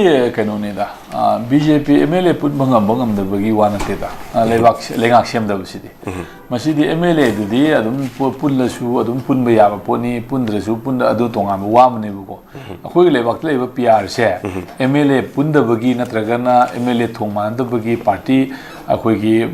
Kanonida, BJP MLA put Bangam the Bagi one theta, Legak Shem the city. Masidi MLA the day, Adum Punlasu, Adum Punbayava Pony, Pundrasu, Punda Adutongam, Wamnebuko. A quick levak labor PR share. MLA Punda Bagi Natragana, MLA Toman the Bagi party, a quickie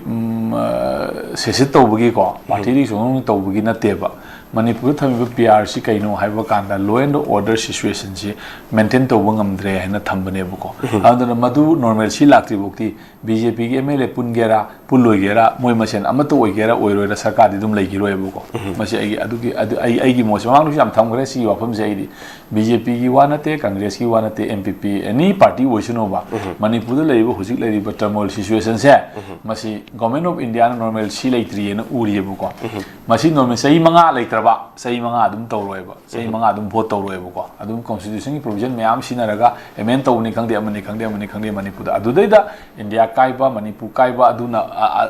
Sesito Bugiko, party on Tobugina Teba. Manipur thambi PRC kaino haiba kanda law and order situation ji maintain to bangam dre haina thambane buko adana madu normal si lakti bukti BJP ge MLA pungera pulloigera moi masen amato oigera oiroira sarkar di dum leigi roi buko masi ai adugi ai gi mosi mamang nu jam thamgre si wafam jaidi BJP gi wanate Congress gi wanate MPP any party woisino ba Manipur le leibo hujik leibo turmoil situation se masi government of India normal si leitri na uri buko masi normal sai manga leitra say mga adum tawroeba say mga adum vote tawroeba ko adum constitution provision mayam sinaraga emen tawni khangde amani khangde Manipur adudaida India kaiba Manipur kaiba aduna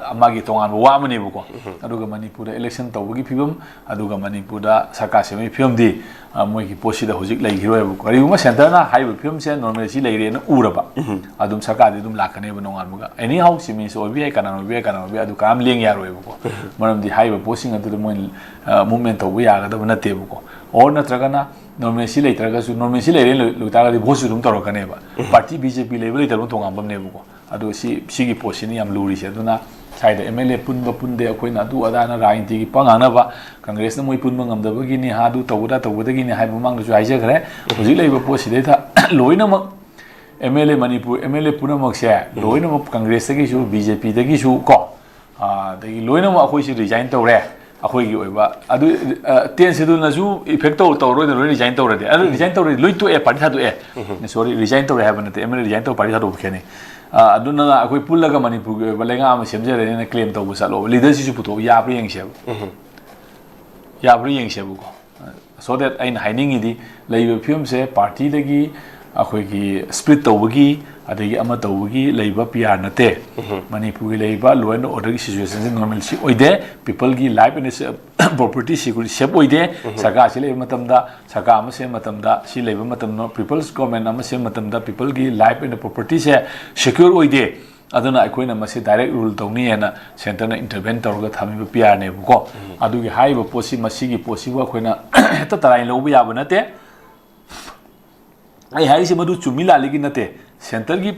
amagi tongan wa amani buko aduga Manipur election tawgi phibam aduga Manipur da sarkar semi phibam di moi ki posi da hojik lai hiroi buko riuma center na haiba phibam se normal si leire na uraba adum sarkar di dum lakhane ba nongan buga anyhow simi so bi kana adu kam leng ya roi buko maram di haiba posing adu moi movement we are the Natebuko or Natragana, Normancy later, Normancy later, Lutara, Bosu Torokaneva, Party BJP level, Tongam Nebuko, Ado Sigi Posiniam Luri, Aduna, side MLA Punde, Aquina, do Adana, Rainti, Panganava, Congress, no Punmangam, the beginning, Hadu, Tawada, Tawagin, Hypermang, Isaac, Mozilla Posidata, Loinam, MLA Manipur, MLA Punamoxia, Loinam of Congress, the issue, BJP, the issue, call. The Loinam of which resigned to rare. Akhoi oiba adu 10 schedule na ju effect to ro de resign to re adu resign to re loi to e party thadu e sorry resign to re have na te ML resign to party thadu khene adu na akhoi pullaga Manipur ge balenga am semjare ne claim to bu salo leadership puto ya bri yeng shebu ko so that ain hiding idi leiba film se party dagi akhoi gi split to bagi adagi ama to bagi leiba PR na te Manipur gi leiba law and order situation normal si oide people gi life and property security shape oide sarkar si leiba matamda sarkar ama se matamda si leiba matamno people's government ama se matamda people gi life and property se secure oide aduna akoina masi direct rule tawni ena center na intervene tawga thami PR ne buko adugi haiba posi masi gi posi wa akoina heta tarai lobu ya banate ai hari se madu chumila legi nate center ki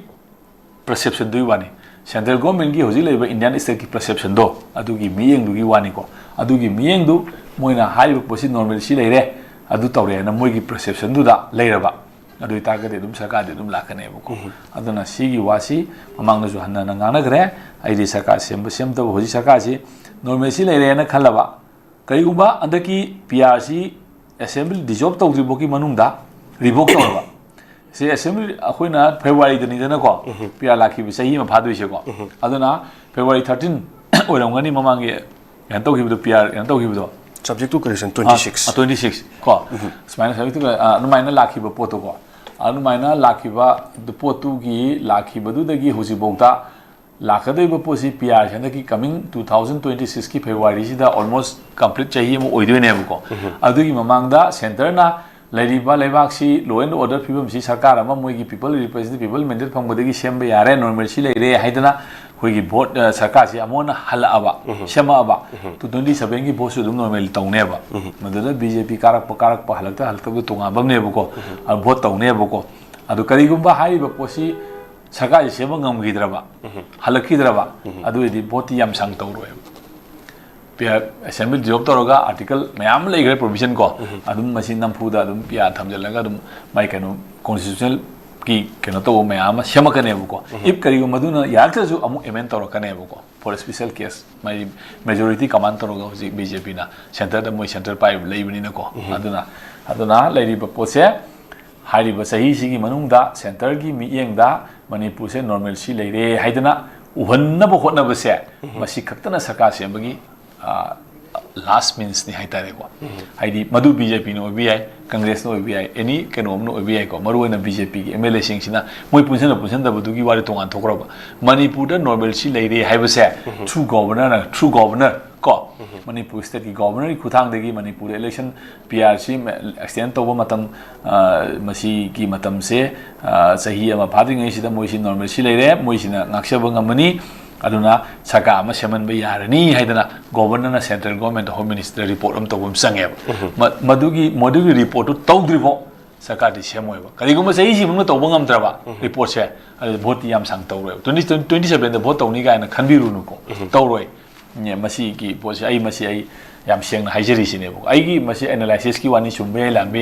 perception do wani central government ki hoji leba Indian state ki perception do adugi miyeng du gi wani ko adugi miyeng du moina haiba posi normal si leire adu tawre na moi ki perception du da leiraba adu target dum sarkar de dum lakane buko aduna sigi wasi mamang na ju hanna na ngana gre ai ri sarkar sem to hoji sarkar si normal si leire na khalaba kaigumba andaki PRC assembly dissolve tawdri boki manungda revoke tawba se assembly akoina February de ni na ko PR lakhi bi sahi ma phadu se ko aduna February 13 oirangani mamang ge yan to hibu PR yan to hibu subject to condition 26 26 ko smaina subject to anumaina lakhi ba poto ko anumaina lakhi ba the potu gi lakhi badu dagi hoji bauta lakadai ba posi PR handa ki coming 2026 ki February sida almost complete chahi mo oidoi ne ko adugi mamangda center na Ladiba Levaxi, law and order people, she Sakara, Mogi people, represent people, Mendel Pambodigi, Shembe, Yare, normal Chile, Haidana, who bought Sakasi, Amona, Halaba, Shema Aba, to Dundi Sabengi, Bosu, normal Toneva, Madonna BJP Karak, Halata, Halta, Tongabam Nebuko, and bought Toneboko, Adukarigumba, Haiba Posi, Sakai, Shemangam Gidraba, Halakidraba, Adu the Botiam Santo. Assembly job toroga article mayam legre provision ko adum machine nam phuda adum pia thamjalaga adum mai kanu constitutional ki keno to mayam shamakane buko if karigo maduna yakta ju amu emen torokane buko for special case my majority command toroga hoji BJP na center da moi center pai leibani na ko aduna leiri ba pose hari ba sahi sigi manungda center gi miyeng da Manipur se normal si leire haidana uhanna bo hotna ba se masi khaktana sarkar se bagi last means ni haitare ko haidi madu BJP no BI Congress no BI any kenom no BI ko maru na BJP ki MLA sing sina moi punsen da badu gi wari tongan thokra ba Manipur da normal si leire haiba se true governor ko manipur state ki governor ki khuthang degi manipur election PRC extend to matam masi ki matam se sahi ama phadring ai sida moi si normal si leire moi sina ngaksha bangamani aduna saka ama seman ba yarani haidana governor na central government home minister report am to bum sange madugi report to tawdribo saka di semoy ba kali guma sahi si mun to bangam traba report se vote yam sang tawre 2027 da vote tawni ga na khanbiru nu ko tawroi ne masi ki posi ai masi ai yam seng na haijeri sine bo ai gi masi analysis ki wani chumbe lan be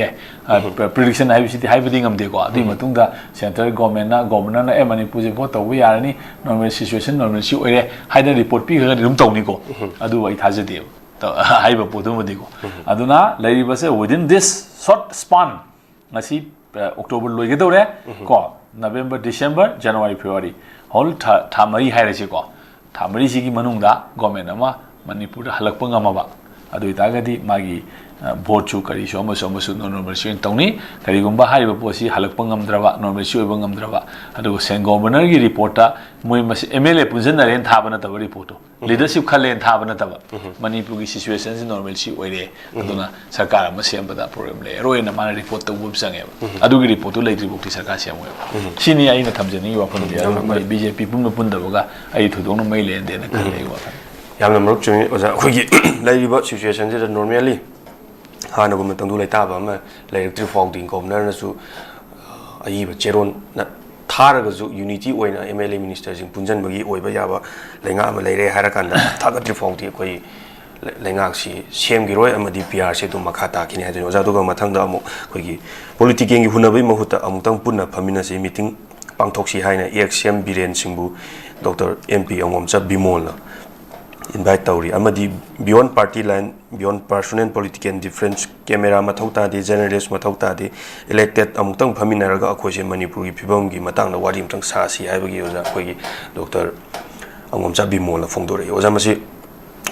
prediction hai bisi hai biding am de ko adi matung da central government na governor na e mani puje vote taw yarani normal situation normal si oire haida report pi ga dum tawni ko adu ai thaje de hai ba podu modi ko aduna lai ba se within this short span ngasi October loi ge dore ko November December January February whole thamari hai rachi ko thamari si gi manung da government ama manipur halakpa ngamaba adu itagadi magi vote chu kari so normal si tawni kari gumba hai ba posi halakpa ngamdraba normal si oba ngamdraba adu sen governor gi report ta moi mas MLA punjan na ren thabana ta report leadership khalen thabana ta manipur gi situation si normal si oire aduna sarkar ma sembada program le roina mana report to bub sange adu gi report to leitri bokti sarkar semwe sini ai na thamjani wa phon ya BJP pum pun da boga ai thudong no mai le de na khale wa yamna maruk chumi oja khogi laiba situation je normally hana gum tangdu lai ta ba ma electric founding governor na su ai ba cheron na thar ga ju unity oina MLA minister jing punjan bagi oiba ya ba lenga ma leire hara kan da thagatri founding koi lenga si sem gi roi amadi PR se tu makha ta kini ha oja to ga mathang da amu khogi political gi hunabai mahuta amutang punna phamina se meeting pangthok si haina EXM Biren Singbu Dr MP Yengkokpam Bimol invite tauri amadi beyond party line beyond personal political difference camera mathauta de journalist mathauta de elected amutang phaminaraga akhoi manipur gi phibam gi matang na wari mtang sa si haibagi oja akhoi gi Dr Yengkokpam Bimol phongdore oja masi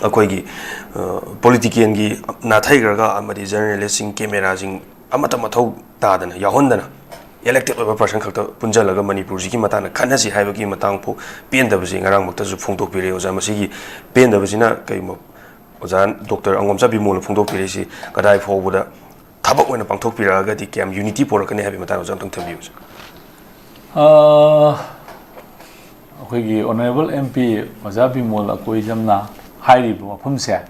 akhoi gi politician gi na thaigraga amadi journalist sing camera sing amata mathau ta dana yahondana elected person khakta punjalaga manipur ji ki matana khanasi haibagi matang pho pendabasi ngarang makta ju phongtok pire oja masi gi pendabasina kaimo oja Dr Yengkokpam Bimol phongtok pire si kadai phobuda thabak oina pangthok piraga di kem unity porakani habi matana oja tang thambi akhoi gi honorable MP oja Bimol akoi jamna hairi bo phumse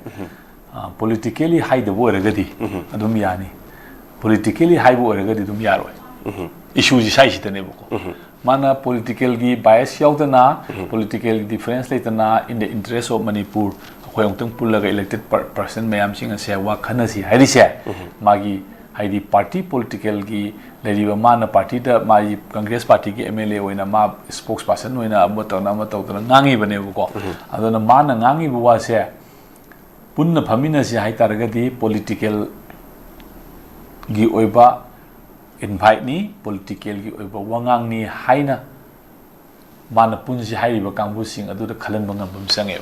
politically haida bo ragadi adum yani politically haibo ragadi dum yaroi issue ji sai sitane boko mana political gi bias yaudana political difference laitana in the interest of Manipur akhoi ongtang pullaga elected person mayam singa se wa khanasi hairi se magi haidi party political gi leriba mana party da mai Congress party gi MLA oina ma spokesperson oina amotona ngangi bane boko adona mana ngangi buwa se punna phamina se haitaragadi political gi oiba invite ni political gi oiba wangang ni haina mana punji hairiba kangbu sing adu da khalan bangam bum sange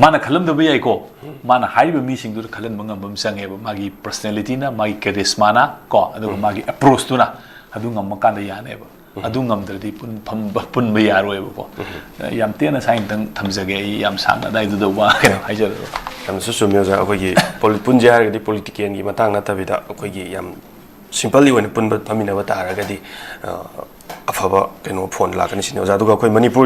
mana khalam da bai ko mana haiba mi sing du khalan bangam bum sange ba magi personality na magi charisma na ko adu magi approach tu na adu ngam kan da ya ne ba adu ngam dradi pun ba ya roi ba ko yam te na sain tang thamjage yam sang na dai du da wa kena haijar yam su su myo ja akhoi gi punja har gi politician gi matang na tabida akhoi gi yam simply when pun ba phamina ba ta ra ga di afaba keno phone la kan sin oja du ga akhoi manipur